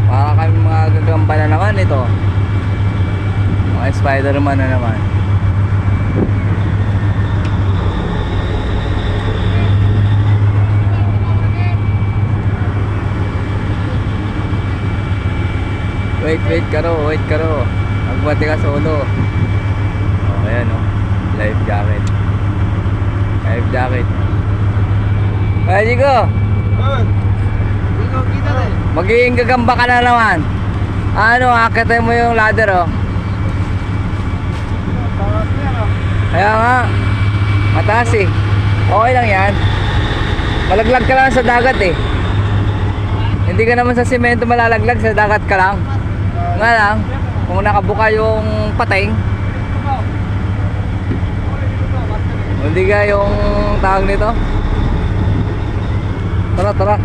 Para kami mga gagamba na naman ito. Mga Spider-Man na naman. Wait karo. Magbati ka solo. Oh, ayan oh. Life jacket. Kaya Jigo, magiging gagamba ka na naman. Ano, akitin mo yung ladder oh. Kaya nga, mataas eh. Okay lang yan. Malaglag ka lang sa dagat eh. Hindi ka naman sa simento malalaglag, sa dagat ka lang. Nga lang, kung nakabuka yung pating, hindi ka yung tawag nito. Tara.